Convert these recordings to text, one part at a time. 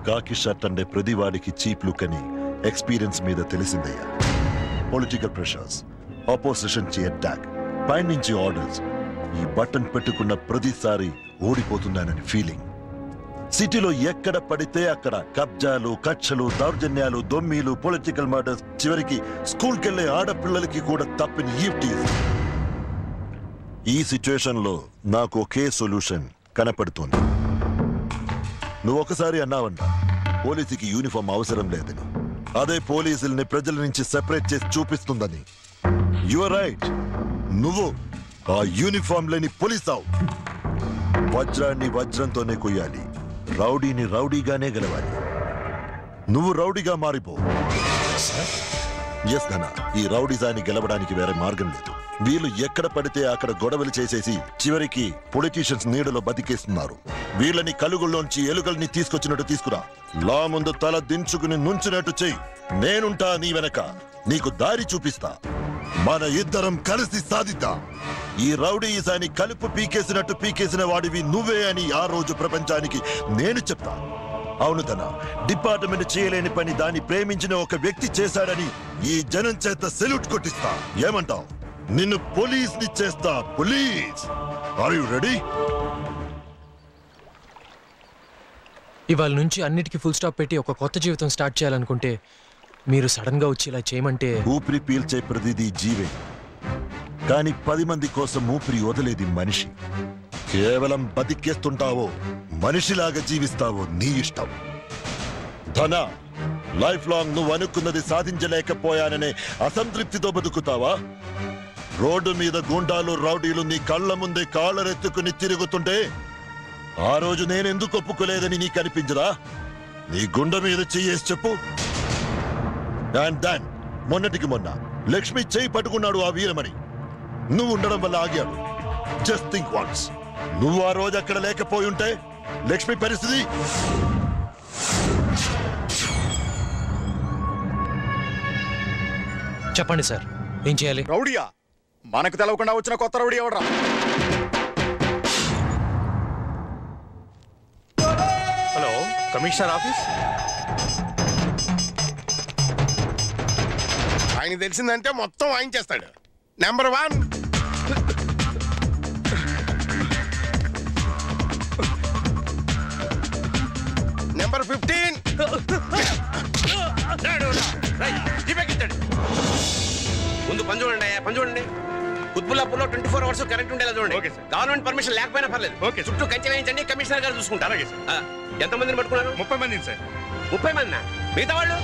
కాకి షర్ట్ అంటే ప్రతివాడికి cheap look అని ఎక్స్పీరియన్స్ మీద తెలిసిందయ్యా. పొలిటికల్ ప్రెషర్స్, ఆపోజిషన్ చే అటాక్, పైనుంచి ఆర్డర్స్, ఈ బటన్ పెట్టుకున్న ప్రతిసారి ఓడిపోతున్నానని ఫీలింగ్. సిటీలో ఎక్కడ పడితే అక్కడ కబ్జాలు, కక్షలు, దౌర్జన్యాలు, దొమ్మీలు, పొలిటికల్ మర్డర్స్, చివరికి స్కూల్కెళ్లే ఆడపిల్లలకి కూడా తప్పిన ఈవ్టీస్. ఈ సిచ్యువేషన్ లో నాకు ఒకే సొల్యూషన్ కనపడుతోంది. నువ్వు ఒకసారి అన్నావంట పోలీసుకి యూనిఫామ్ అవసరం లేదని. అదే పోలీసుల్ని ప్రజల నుంచి సెపరేట్ చేసి చూపిస్తుందని. You are right. నువ్వు ఆ యూనిఫామ్ లేని పోలీసావు. వజ్రాన్ని వజ్రంతోనే కొయ్యాలి, రౌడీని రౌడీగానే గెలవాలి. నువ్వు రౌడీగా మారిపో. ఎస్ ధన, ఈ రౌడీజాన్ని గెలవడానికి వేరే మార్గం లేదు. వీళ్ళు ఎక్కడ పడితే అక్కడ గొడవలు చేసేసి చివరికి పొలిటీషియన్స్ నీడలో బతికేస్తున్నారు. వీళ్ళని కలుగుల్లోంచి ఎలుకల్ని తీసుకొచ్చినట్టు తీసుకురా. లా ముందు తల దించుకుని నుంచినట్టు చెయ్యి. నేనుంటా నీ వెనక, నీకు దారి చూపిస్తా. మన ఇద్దరం కలిసి సాధిద్దాం. ఈ రౌడీజాన్ని కలుపు పీకేసినట్టు పీకేసిన వాడివి నువ్వే అని ఆ రోజు ప్రపంచానికి నేను చెప్తా. అవును ధన, డిపార్ట్మెంట్ చేయలేని పని దాన్ని ప్రేమించిన ఒక వ్యక్తి చేశాడని ఈ జనం చేత సెల్యూట్ కొట్టిస్తా. ఏమంటావు? నిన్ను పోలీస్ ని చేస్తా. Police, are you ready? ఇవాళ నుంచి అన్నిటికీ ఫుల్ స్టాప్ పెట్టి ఒక కొత్త జీవితం స్టార్ట్ చేయాలనుకుంటే మీరు సడన్ గా వచ్చి ఇలా చేయమంటే. ఊపిరి పీల్చే ప్రతిదీ జీవే, కానీ 10 మంది కోసం ఊపిరి వదిలేది మనిషి. కేవలం బతికేస్తుంటావో మనిషిలాగా జీవిస్తావో నీ ఇష్టం. ధన, లైఫ్ లాంగ్ నువ్వు అనుకున్నది సాధించలేకపోయాననే అసంతృప్తితో బతుకుతావా? రోడ్డు మీద గుండాలు, రౌడీలు నీ కళ్ళ ముందే కాళ్ళరెత్తుకుని తిరుగుతుంటే ఆ రోజు నేనెందుకు ఒప్పుకోలేదని నీకు అనిపించదా? నీ గుండె మీద చెయ్యేసి చెప్పు. అండ్ దాన్ మొన్నటికి మొన్న లక్ష్మి చెయ్యి పట్టుకున్నాడు ఆ వీరమణి. నువ్వు ఉండడం వల్ల ఆగాడు. జస్ట్ థింక్ వన్స్, నువ్వు ఆ రోజు అక్కడ లేకపోయి ఉంటే లక్ష్మి పరిస్థితి. చెప్పండి సార్, ఏం చేయాలి? రౌడీయా? మనకు తెలవకుండా వచ్చిన కొత్త రౌడీ ఎవడరా? Hello, commissioner office. ఆయన తెలిసిందంటే మొత్తం ఆయన చేస్తాడు. Number 1, number 15. ముందు పని చూడండి, పని చూడండి. కుత్బుల్లాపూర్లో 24 అవర్స్ కరెంట్ ఉండేలా చూడండి. గవర్నమెంట్ పర్మిషన్ లేకపోయినా పర్లేదు. చుట్టూ కంచె వేయించండి, కమిషనర్ గారు చూసుకుంటారు. ఎంతమందిని పట్టుకున్నారు? 30 మందిని సార్. 30 మందినా? మిగతా వాళ్ళు?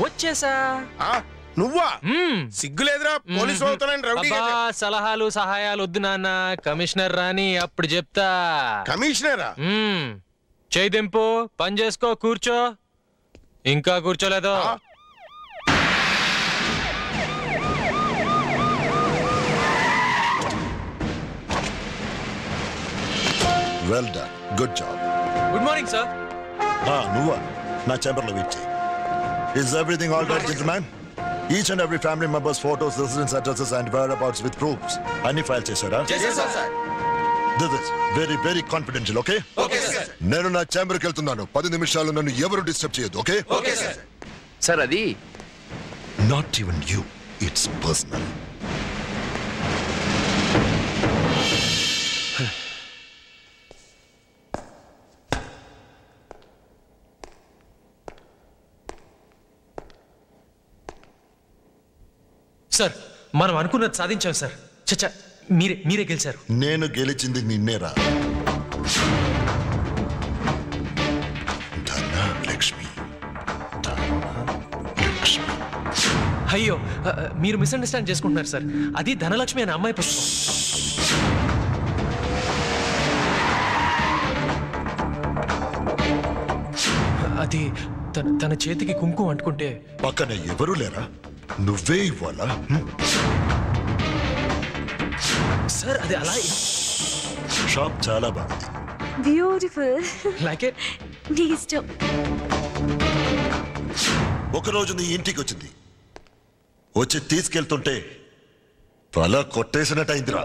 వచ్చేసా. నువ్వా? సిగ్గులేదురా పోలీసు అవుతానని రౌడీ. సలహాలు సహాయాలు వద్దు నాన్న, కమిషనర్ రాని అప్పుడు చెప్తా. కమిషనరా? చేయింపు, పని చేసుకో, కూర్చో. ఇంకా కూర్చోలేదు. Well done, good job. Good morning sir. నువ్వా? నా చేంబర్ లో వెయిట్ చేయి. Is everything all right, gentlemen? Each and every family member's photos, residence addresses and whereabouts with proofs. Any file chesara? Yes, sir. This is very, very confidential, okay? Okay, sir. నేను నా chamber కి వెళ్తున్నాను. 10 నిమిషాలు నన్ను ఎవరు disturb చేయొద్దు, okay? Okay, sir. Sir, అది Not even you. It's personal. Sir, మనం అనుకున్నది సాధించాం సార్. చచ్చా, మీరే గెలిచారు. నేను గెలిచింది నిన్నేరా. ధన, లక్ష్మి అయ్యో మీరు మిస్అండర్స్టాండ్ చేసుకుంటున్నారు సార్. అది ధనలక్ష్మి అనే అమ్మాయి పుస్తకం. అది తన చేతికి కుంకుమ అంటుకుంటే పక్కన ఎవరు లేరా? నువ్వే ఇవ్వాలా? సార్ అది అలా. షాప్ చాలా బాగుంది. బ్యూటిఫుల్. Like it. నీ ఇష్టం. ఒకరోజు నీ ఇంటికి వచ్చింది. వచ్చి తీసుకెళ్తుంటే తల కొట్టేసినట్టయిందిరా.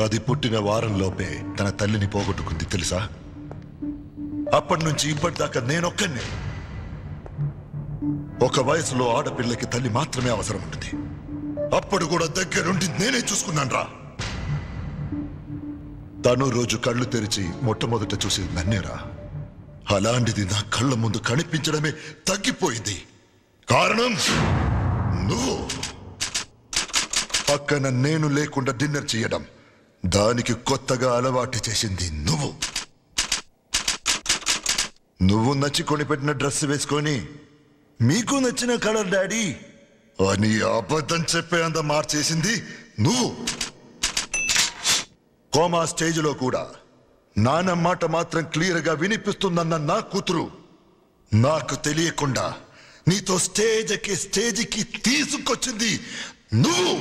అది పుట్టిన వారంలోపే తన తల్లిని పోగొట్టుకుంది తెలుసా? అప్పటి నుంచి ఇప్పటిదాకా నేనొక్కనే. ఒక వయసులో ఆడపిల్లకి తల్లి మాత్రమే అవసరం ఉంటుంది. అప్పుడు కూడా దగ్గరుండి నేనే చూసుకున్నాను రా. తను రోజు కళ్ళు తెరిచి మొట్టమొదట చూసేది నన్నేరా. అలాంటిది నా కళ్ళ ముందు కనిపించడమే తగ్గిపోయింది. కారణం నువ్వు. పక్కన నేను లేకుండా డిన్నర్ చేయడం, దానికి కొత్తగా అలవాటు చేసింది నువ్వు. నువ్వు నచ్చి కొనిపెట్టిన డ్రెస్ వేసుకొని మీకు నచ్చిన కలర్ డాడీ అని అబద్ధం చెప్పే అంత మార్చేసింది నువ్వు. కోమా స్టేజ్లో కూడా నాన్న మాట మాత్రం క్లియర్గా వినిపిస్తుందన్న నా కూతురు నాకు తెలియకుండా నీతో స్టేజ్కి తీసుకొచ్చింది నువ్వు.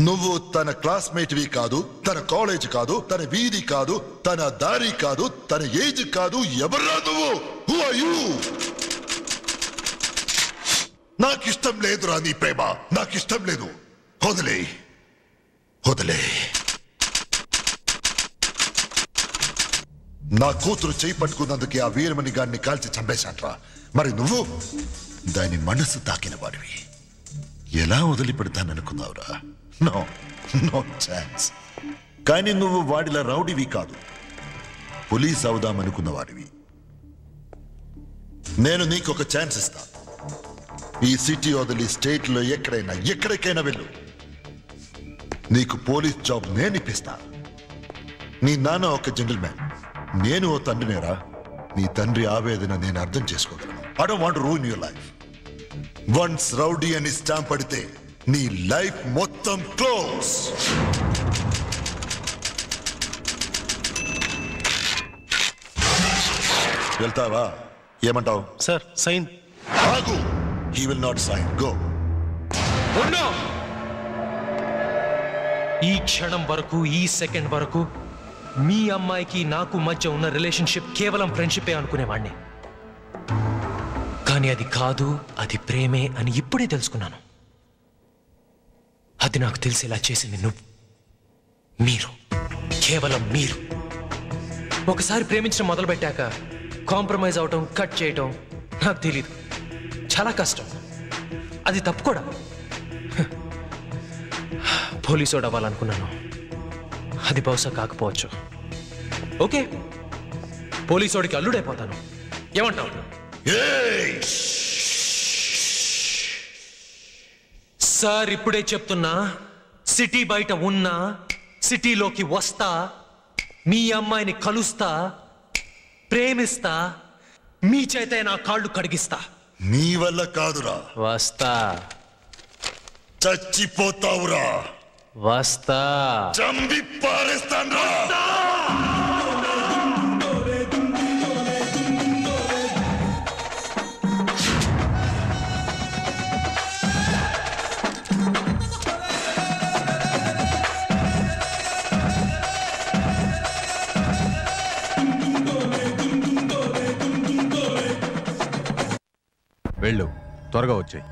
నువ్వు తన క్లాస్మేట్వి కాదు, తన కాలేజ్ కాదు, తన వీధి కాదు, తన దారి కాదు, తన ఏజ్ కాదు. ఎవరా నువ్వు? Who are you? నాకిష్టం లేదురా నీ ప్రేమ. నాకిష్టం లేదు. వదిలే వదిలే. నా కూతురు చేయి పట్టుకున్నందుకే ఆ వీరమణి గారిని కాల్చి చంపేశాంట్రా. మరి నువ్వు దాని మనసు తాకిన వాడివి. ఎలా వదిలిపెడతాననుకున్నావురా? No no chance. కానీ నువ్వు వాడిలా రౌడీవి కాదు, పోలీస్ అవుదామనుకున్న వాడివి. నేను నీకు ఒక ఛాన్స్ ఇస్తా. ఈ సిటీ వదిలి స్టేట్లో ఎక్కడికైనా వెళ్ళు. నీకు పోలీస్ జాబ్ నేను ఇప్పిస్తా. నీ నాన్న ఒక జెంటిల్మ్యాన్, నేను ఓ తండ్రినేరా. నీ తండ్రి ఆవేదన నేను అర్థం చేసుకోగలను. I don't want to ruin your life. Once rowdy అని స్టాంప్ పడితే నీ లైఫ్ మొత్తం క్లోజ్. వెళ్తావా? ఏమంటావు? Sir sign. ఆగు. He will not sign. Go. ఈ క్షణం వరకు, ఈ సెకండ్ వరకు మీ అమ్మాయికి నాకు మధ్య ఉన్న రిలేషన్షిప్ కేవలం ఫ్రెండ్షిపే అనుకునేవాణ్ణి. కానీ అది కాదు, అది ప్రేమే అని ఇప్పుడే తెలుసుకున్నాను. అది నాకు తెలిసేలా చేసింది నువ్వు, మీరు, కేవలం మీరు. ఒకసారి ప్రేమించడం మొదలుపెట్టాక కాంప్రమైజ్ అవటం, కట్ చేయటం నాకు తెలీదు. చాలా కష్టం. అది తప్పు కూడా. పోలీసోడు అవ్వాలనుకున్నాను. అది బహుశా కాకపోవచ్చు. ఓకే, పోలీసోడికి అల్లుడైపోతాను. ఏమంటావు? సార్ ఇప్పుడే చెప్తున్నా, సిటీ బయట ఉన్నా, సిటీలోకి వస్తా, మీ అమ్మాయిని కలుస్తా, ప్రేమిస్తా, మీ చేతే నా కాళ్ళు కడిగిస్తా. నీ వల్ల కాదురా. వస్తా. చచ్చిపోతావురా. వస్తా. చంపి పారేస్తాన్రా. వెళ్ళు, త్వరగా వచ్చాయి.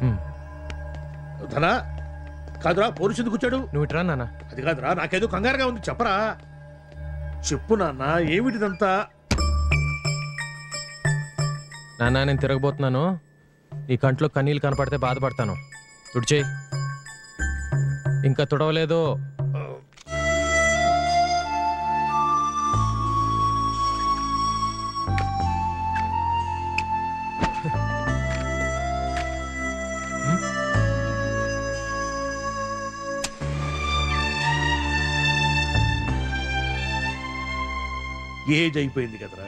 ధనా కాదురా, పోలీసు ఎందుకు వచ్చాడు? నువ్వు ఇట్రా నాన్న. అది కాదురా, నాకేదో కంగారుగా ఉంది. చెప్పరా. చెప్పు నాన్న, ఏమిటిదంతా? నాన్న నేను తిరగబోతున్నాను. ఈ కంట్లో కన్నీళ్ళు కనపడితే బాధపడతాను. తుడిచేయి. ఇంకా తుడవలేదు. ఏజ్ అయిపోయింది కదరా.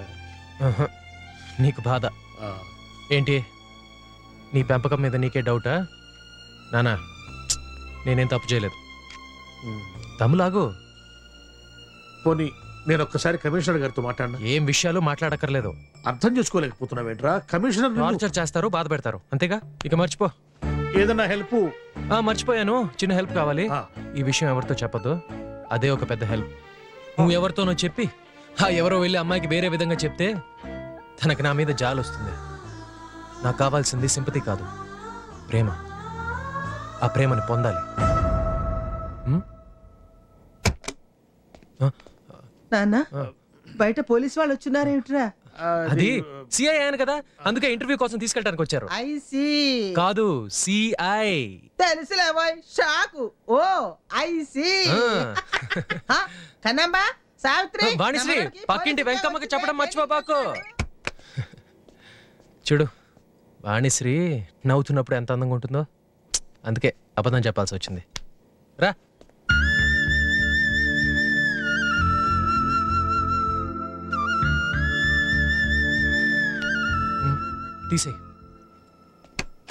నీకు బాధ. ఏంటి నీ పెంపకం మీద నీకే డౌటా? నానా నేనేం తప్పు చేయలేదు. తమ్ములాగు. పోనీ నేను ఒక్కసారి కమిషనర్ గారితో మాట్లాడినా? ఏం విషయాలు మాట్లాడక్కర్లేదు. అర్థం చేసుకోలేకపోతున్నావేంట్రా? కమిషనర్ టార్చర్ చేస్తారు, బాధ పెడతారు, అంతేగా. ఇక మర్చిపో. ఏదన్నా హెల్ప్? మర్చిపోయాను, చిన్న హెల్ప్ కావాలి. ఈ విషయం ఎవరితో చెప్పదు, అదే ఒక పెద్ద హెల్ప్. నువ్వు ఎవరితోనో చెప్పి ఎవరో వెళ్ళి అమ్మాయికి వేరే విధంగా చెప్తే తనకి నా మీద జాలి వస్తుంది. నాకు కావాల్సింది సింపతి కాదు, ప్రేమ. ఆ ప్రేమని పొందాలి. నాన్న బయట పోలీస్ వాళ్ళు వచ్చున్నారేమిట్రా? అది సిఐ అయ్యాను కదా, అందుకే ఇంటర్వ్యూ కోసం తీసుకెళ్ళడానికి వచ్చారు. కాదు, సిఐ. తెలుసులే బాయ్, షాకు. ఓ ఐసి. కన్నమ్మ, సావిత్రి, వాణిశ్రీ, పక్కింటి వెంకమ్మకి చెప్పడం మర్చిపోబాకు. చూడు, వాణిశ్రీ నవ్వుతున్నప్పుడు ఎంత అందంగా ఉంటుందో, అందుకే అబద్ధం చెప్పాల్సి వచ్చింది. రా. తీసే.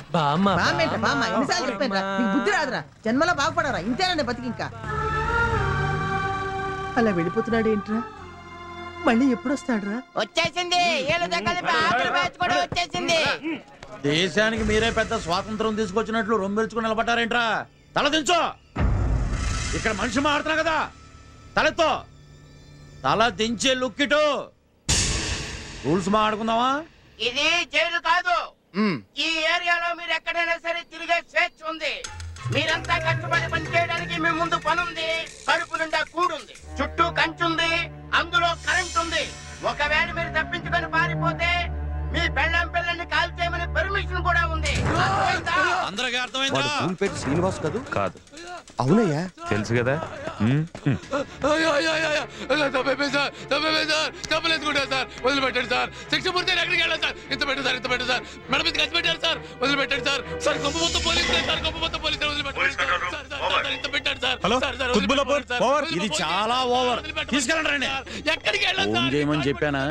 ఎన్నిసార్లు చెప్పానురా, నీకు బుద్ధి రాదురా, జన్మలో బాగుపడరా, ఇంతేనా బతికి. ఇంకా అలా వెళ్ళిపోతున్నాడు ఏంట్రా? మళ్ళీ ఎప్పుడు వస్తాడురా? వచ్చేసింది. దేశానికి మీరే పెద్ద స్వాతంత్రం తీసుకొచ్చినట్లు రొంబెల్చుకుని నిలబడ్డారేంట్రా? తల దించో. ఇక్కడ మనిషి మాడుతున్నా కదా, తలెత్తో. తల దించే లుక్కిటు. రూల్స్ మాడుకుందామా? ఇది జైలు కాదు. ఈ ఏరియాలో మీరు ఎక్కడైనా సరే తిరిగే స్వేచ్ఛ ఉంది. మీరంతా కష్టపడి పని చేయడానికి మీ ముందు పనుంది, కడుపు నిండా కూడుంది, చుట్టూ కంచుంది, అందులో కరెంట్ ఉంది. ఒకవేళ మీరు తప్పించుకొని పారిపోతే మీ పెళ్ళం పిల్లల్ని కాల్ చేయమని పర్మిషన్ కూడా ఉంది. అందరికీ అర్థమైందా? శ్రీనివాస్ కాదు? కాదు. అవునయ్యా, తెలుసు కదా. వదిలిపెట్టండి సార్, శిక్ష పూర్తి ఎక్కడికి వెళ్ళాలి సార్? ఇంత పెట్టండి సార్, ఇంత పెట్టండి సార్, మేడం మీద ఖర్చు పెట్టారు సార్, వదిలిపెట్టండి సార్. సార్ గొప్ప మొత్తం పోలీసులు సార్, గొప్ప మొత్తం పోలీసులు వదిలిపెట్టండి సార్, ఇంత పెట్టండి సార్. ఇది చాలా ఓవర్. తీసుకెళ్ళండి. ఎక్కడికి వెళ్ళాలి ఫోన్ చేయమని చెప్పానా?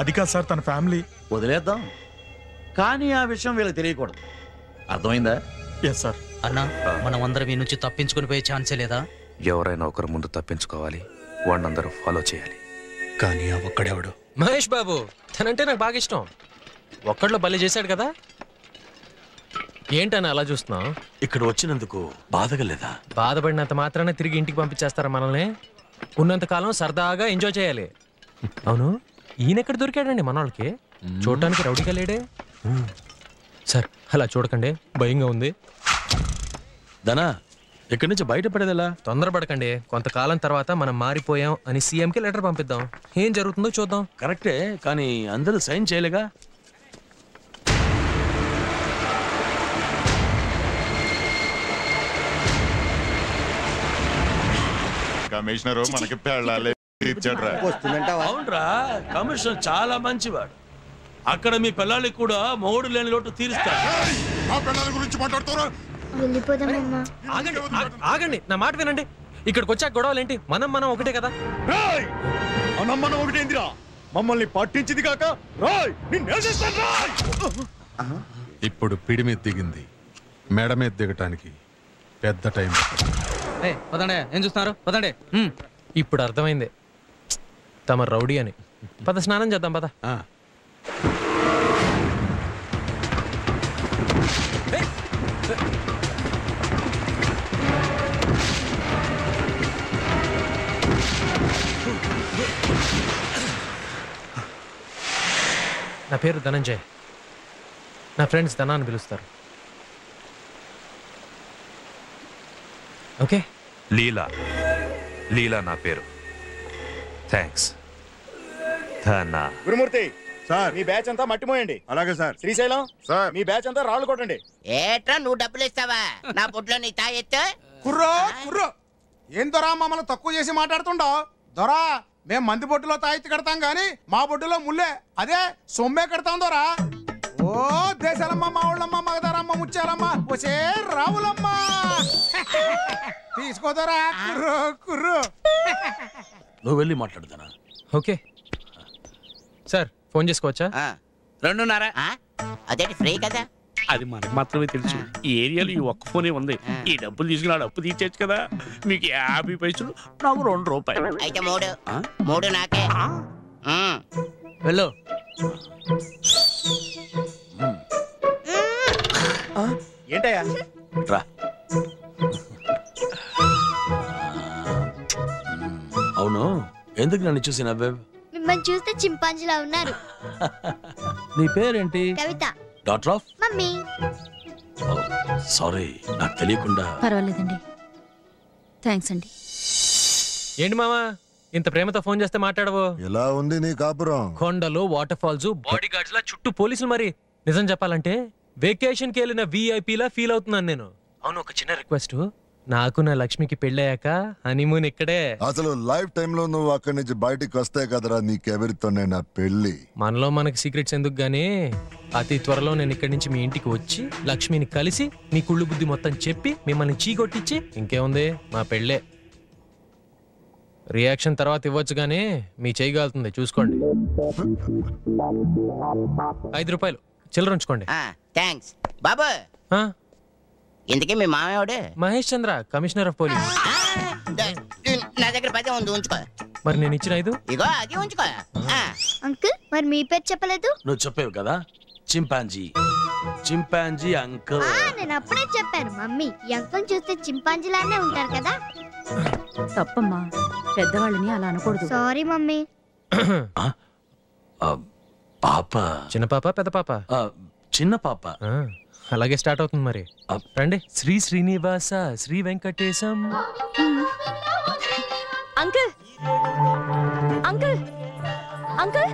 అది కాదు సార్, తన ఫ్యామిలీ. వదిలేద్దాం, కానీ ఆ విషయం వీళ్ళకి తెలియకూడదు. అర్థమైందా? Yes sir. అన్నా, మనం అందరం ఈ నుంచి తప్పించుకుని పోయే ఛాన్సే లేదా? ఎవరైనా ఒకరు ముందు తప్పించుకోవాలి, వాడినందరూ ఫాలో చేయాలి. కానీ ఆ ఒక్కడెవడు? మహేష్ బాబు, తనంటే నాకు బాగా ఇష్టం. ఒక్కడిలో బలి చేశాడు కదా. ఏంటని అలా చూస్తున్నావు? ఇక్కడ వచ్చినందుకు బాధగా లేదా? బాధపడినంత మాత్రాన తిరిగి ఇంటికి పంపించేస్తారా మనల్ని? ఉన్నంతకాలం సరదాగా ఎంజాయ్ చేయాలి. అవును, ఈయనెక్కడ దొరికాడండి మనోళ్ళకి? చూడటానికి రౌడీగా లేడే. సార్ అలా చూడకండి, భయంగా ఉంది. ధనా, ఇక్కడి నుంచి బయటపడేదెలా? తొందరపడకండి, కొంతకాలం తర్వాత మనం మారిపోయాం అని సీఎంకి లెటర్ పంపిద్దాం. ఏం జరుగుతుందో చూద్దాం. కరెక్టే, కానీ అందరూ సైన్ చేయలేగా. కమిషనరు మనకి పెళ్ళాలి. అవునరా, కమిషనర్ చాలా మంచివాడు. అక్కడ మీ పిల్లలకి కూడా మొగుడు లేని లోటు తీరుస్తాడు. ఆగండి, నా మాట వినండి. ఇక్కడికి వచ్చాక గొడవలు ఏంటి? మనం ఒకటే కదా. మనం ఒకటేందిరా, మమ్మల్ని పట్టించింది కాక ఇప్పుడు పిడి మీద దిగింది, మెడ మీద దిగటానికి పెద్ద టైం. పదండి, ఏం చూస్తున్నారు? పదండి. ఇప్పుడు అర్థమైంది తమ రౌడీ అని. పద, స్నానం చేద్దాం పద. నా పేరు ధనంజయ్, నా ఫ్రెండ్స్ ధనా అని పిలుస్తారు. ఓకే. లీలా నా పేరు. థ్యాంక్స్. గురుమూర్తి సార్, మీ బ్యాచ్ అంతా మట్టిమోయండి. అలాగే సార్. శ్రీశైలం సార్, మీ బ్యాచ్ అంతా రాళ్ళు కొట్టండి. ఏట్రా నువ్వు డబ్బులు ఇస్తావా? నా బుడ్లో నీ తాయెత్తు. కుర్రో ఏం దొరా మమ్మల్ని తక్కువ చేసి మాట్లాడుతుండో? దొరా, మేం మంది బొడ్డులో తాయెత్తు కడతాం గాని మా బొడ్డులో ముల్లే, అదే సొమ్మే కడతాం దొరా. ఓ దేశాలమ్మ, మా ఊళ్ళమ్మ, మగదారమ్మ, ముచ్చారమ్మ, వచ్చే రావులమ్మ. తీసుకోదరా కుర్రో. నువ్వు వెళ్ళి మాట్లాడుతానా? ఓకే సార్, ఫోన్ చేసుకోవచ్చా? 2.5. అదేంటి ఫ్రీ కదా? అది మనకు మాత్రమే తెలుసు. ఈ ఏరియాలో ఈ ఒక్క ఫోనే ఉంది. ఈ డబ్బులు తీసుకుని అప్పు తీర్చచ్చు కదా. మీకు 50 పైసలు, నాకు 2 రూపాయలు. అయితే 3 నాకే. వెళ్ళు. ఏంటయ్యా? రా. అవును, ఎందుకు నన్ను చూసి నవ్వే? మిమ్మల్ని చూస్తే చింపాంజీలా ఉన్నారు. నీ పేరేంటి? Kavitha. Doctor of mummy. Sorry, నాకు తెలియకుండా. పర్వాలేదండి, థ్యాంక్స్ అండి. ఏంటి మామా ఇంత ప్రేమతో ఫోన్ చేస్తే మాట్లాడవు? ఎలా ఉంది నీ కాపురం? కొండలు, వాటర్ ఫాల్స్, బాడీ గార్డ్స్ లా చుట్టూ పోలీసులు. మరి నిజం చెప్పాలంటే వెకేషన్ కి వెళ్ళిన VIP లా ఫీల్ అవుతున్నాను నేను. అవును, ఒక చిన్న రిక్వెస్ట్. నాకు నా లక్ష్మికి పెళ్ళయ్యాక హనీమూన్ ఇక్కడే. అసలు లైఫ్ టైమ్ లో నువ్వు అక్కడి నుంచి బయటికి వస్తే కదరా నీకెవరితోనే నా పెళ్లి. మనలో మనకి సీక్రెట్స్ ఎందుకు గానీ అతి త్వరలో నేను ఇక్కడి నుంచి మీ ఇంటికి వచ్చి లక్ష్మిని కలిసి మీ కుళ్ళు బుద్ధి మొత్తం చెప్పి మిమ్మల్ని చీకొట్టించి ఇంకేముంది మా పెళ్ళే. రియాక్షన్ తర్వాత ఇవ్వచ్చు గానీ మీ చేయగలుగుతుంది చూసుకోండి. 5 రూపాయలు చిల్లర ఉంచుకోండి. థ్యాంక్స్ బాబు. ఇంతకీ మీ మామయ్యవాడే? మహేష్ చంద్ర, కమిషనర్ ఆఫ్ పోలీస్. నా దగ్గర 10 ఉంది, ఉంచుకో. మరి నేను ఇచ్చిన 5 ఇగో అది ఉంచుకో. అంకుల్ మరి మీ పేరు చెప్పలేదు? నువ్వు చెప్పావు కదా, చింపాంజీ. Chimpanzee uncle. నేను అప్పుడే చెప్పాను మమ్మీ. ఈ అంకుల్ చూస్తే చింపాంజీలానే ఉంటారు కదా. తప్పమ్మా, పెద్దవాళ్ళని అలా అనకూడదు. Sorry mummy. పాప. చిన్న పాప, పెద్ద పాప? చిన్న పాప. అలాగే స్టార్ట్ అవుతుంది. మరి రండి. Sri Srinivasa Sri Venkatesam. Uncle uncle uncle